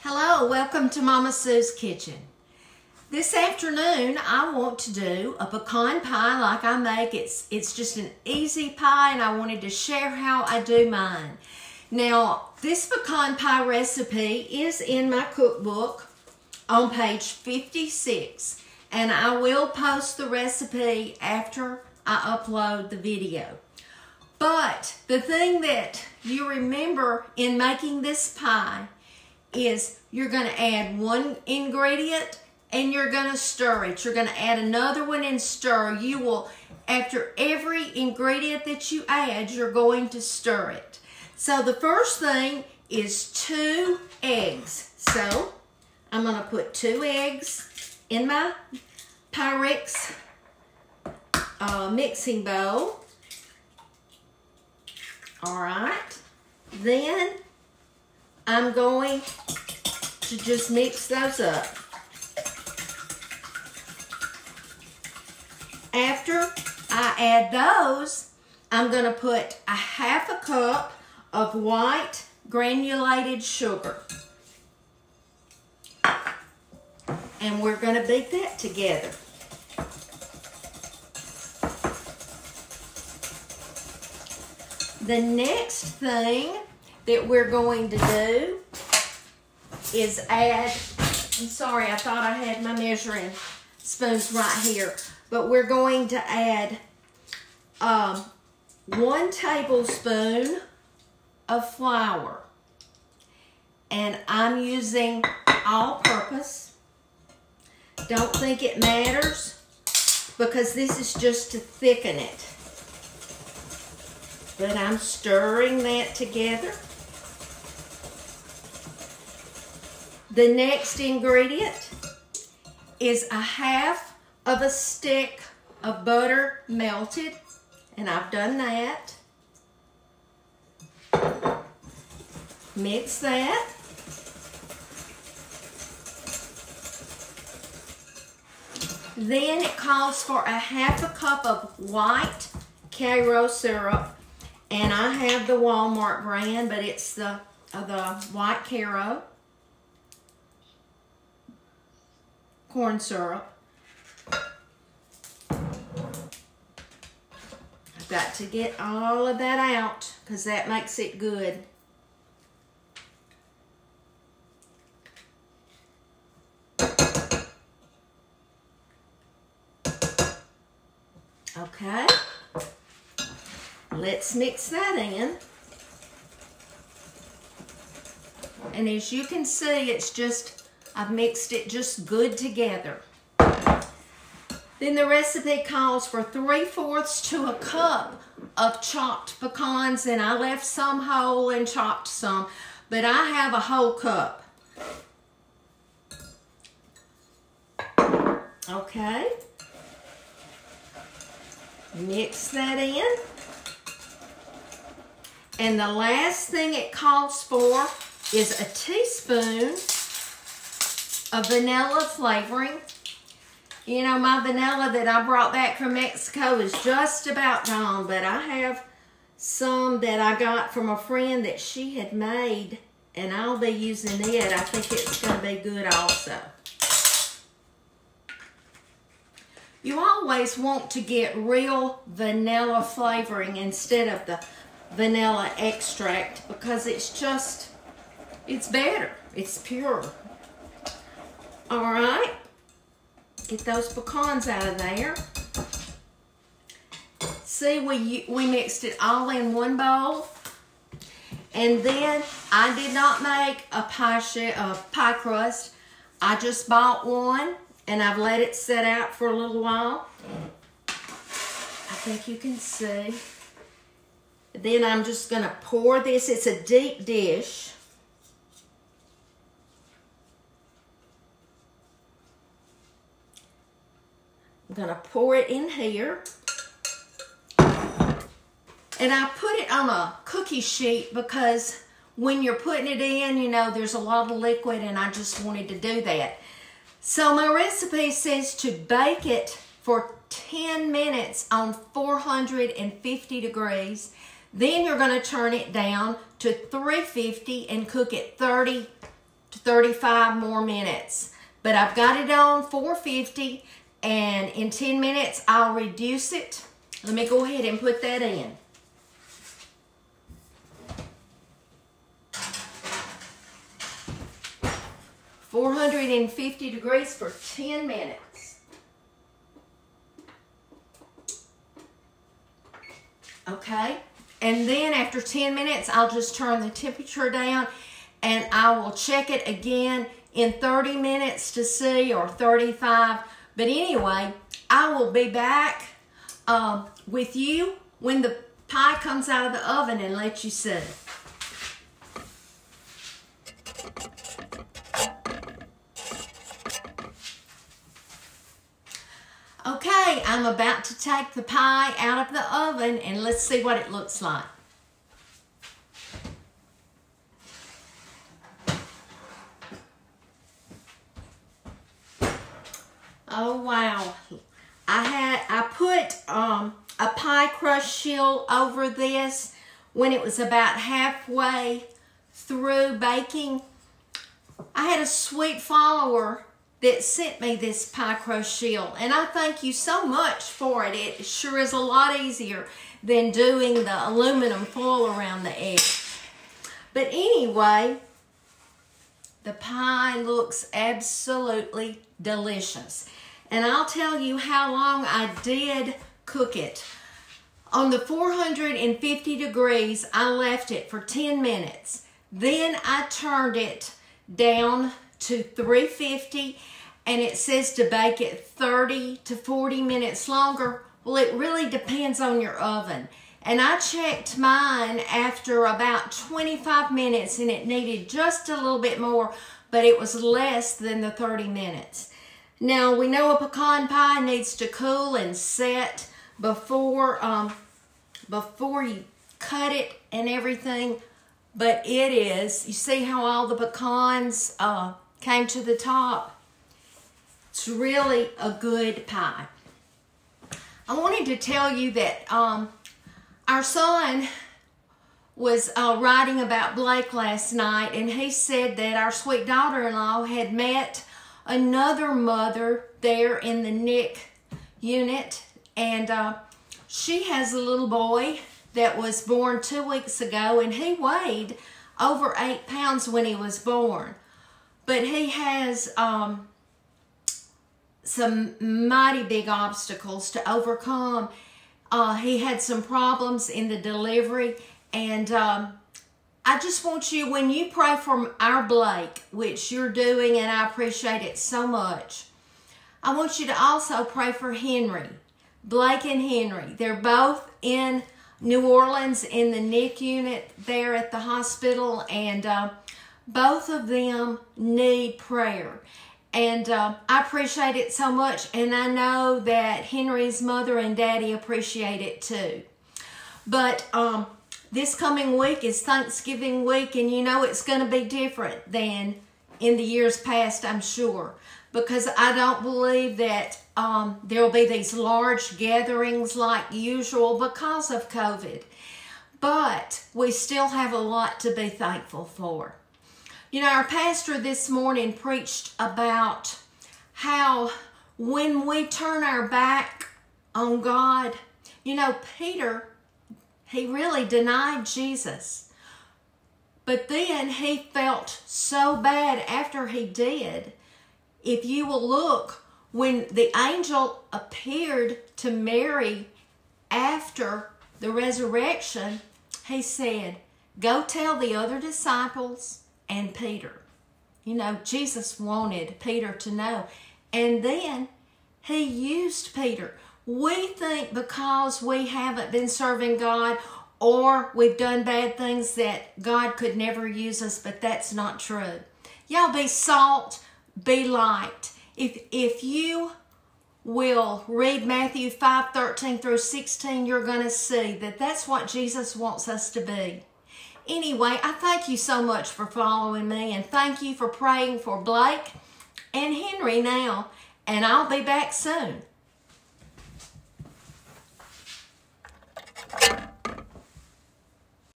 Hello, welcome to Mama Sue's Kitchen. This afternoon I want to do a pecan pie like I make. It's just an easy pie and I wanted to share how I do mine. Now this pecan pie recipe is in my cookbook on page 56 and I will post the recipe after I upload the video. But the thing that you remember in making this pie is you're going to add one ingredient and you're going to stir it. You're going to add another one and stir. You will, after every ingredient that you add, you're going to stir it. So the first thing is 2 eggs. So I'm going to put 2 eggs in my Pyrex mixing bowl. All right. Then I'm going to just mix those up. After I add those, I'm going to put a 1/2 cup of white granulated sugar. And we're going to beat that together. The next thing that we're going to do is add, I'm sorry, I thought I had my measuring spoons right here, but we're going to add 1 tablespoon of flour. And I'm using all-purpose. Don't think it matters because this is just to thicken it. But I'm stirring that together. The next ingredient is a 1/2 of a stick of butter melted, and I've done that. Mix that. Then it calls for a 1/2 cup of white Karo syrup. And I have the Walmart brand, but it's the white Karo corn syrup. I've got to get all of that out because that makes it good. Okay. Let's mix that in. And as you can see, it's just, I've mixed it just good together. Then the recipe calls for 3/4 to a cup of chopped pecans, and I left some whole and chopped some, but I have a whole cup. Okay. Mix that in. And the last thing it calls for is a teaspoon of vanilla flavoring. You know, my vanilla that I brought back from Mexico is just about gone, but I have some that I got from a friend that she had made, and I'll be using it. I think it's going to be good also. You always want to get real vanilla flavoring instead of the vanilla extract because it's better. It's pure. All right. Get those pecans out of there. See, we mixed it all in one bowl. And then I did not make a pie crust. I just bought one and I've let it sit out for a little while. I think you can see. Then I'm just going to pour this. It's a deep dish. I'm going to pour it in here. And I put it on a cookie sheet because when you're putting it in, you know, there's a lot of liquid and I just wanted to do that. So my recipe says to bake it for 10 minutes on 450 degrees. Then you're going to turn it down to 350 and cook it 30 to 35 more minutes. But I've got it on 450, and in 10 minutes I'll reduce it. Let me go ahead and put that in. $450 degrees for 10 minutes. Okay, and then after 10 minutes, I'll just turn the temperature down, and I will check it again in 30 minutes to see, or 35. But anyway, I will be back with you when the pie comes out of the oven and let you see. Okay, I'm about to take the pie out of the oven, and let's see what it looks like. Oh wow. I put a pie crust shield over this when it was about halfway through baking. I had a sweet follower that sent me this pie crust shield, and I thank you so much for it. It sure is a lot easier than doing the aluminum foil around the edge. But anyway, the pie looks absolutely delicious. And I'll tell you how long I did cook it. On the 450 degrees, I left it for 10 minutes. Then I turned it down to 350, and it says to bake it 30 to 40 minutes longer. Well, it really depends on your oven. And I checked mine after about 25 minutes, and it needed just a little bit more, but it was less than the 30 minutes. Now, we know a pecan pie needs to cool and set before you cut it and everything, but it is. You see how all the pecans came to the top? It's really a good pie. I wanted to tell you that our son was writing about Blake last night, and he said that our sweet daughter-in-law had met another mother there in the NIC unit, and she has a little boy that was born 2 weeks ago, and he weighed over 8 pounds when he was born. But he has some mighty big obstacles to overcome. He had some problems in the delivery, and I just want you, when you pray for our Blake, which you're doing, and I appreciate it so much, I want you to also pray for Henry. Blake and Henry. They're both in New Orleans in the NIC unit there at the hospital, and both of them need prayer. And I appreciate it so much, and I know that Henry's mother and daddy appreciate it too. But this coming week is Thanksgiving week, and you know it's going to be different than in the years past, I'm sure, because I don't believe that there will be these large gatherings like usual because of COVID. But we still have a lot to be thankful for. You know, our pastor this morning preached about how when we turn our back on God, you know, Peter, he really denied Jesus. But then he felt so bad after he did. If you will look, when the angel appeared to Mary after the resurrection, he said, "Go tell the other disciples and Peter." You know, Jesus wanted Peter to know. And then he used Peter. We think because we haven't been serving God or we've done bad things that God could never use us, but that's not true. Y'all be salt, be light. If you will read Matthew 5:13 through 16, you're going to see that that's what Jesus wants us to be. Anyway, I thank you so much for following me, and thank you for praying for Blake and Henry now, and I'll be back soon.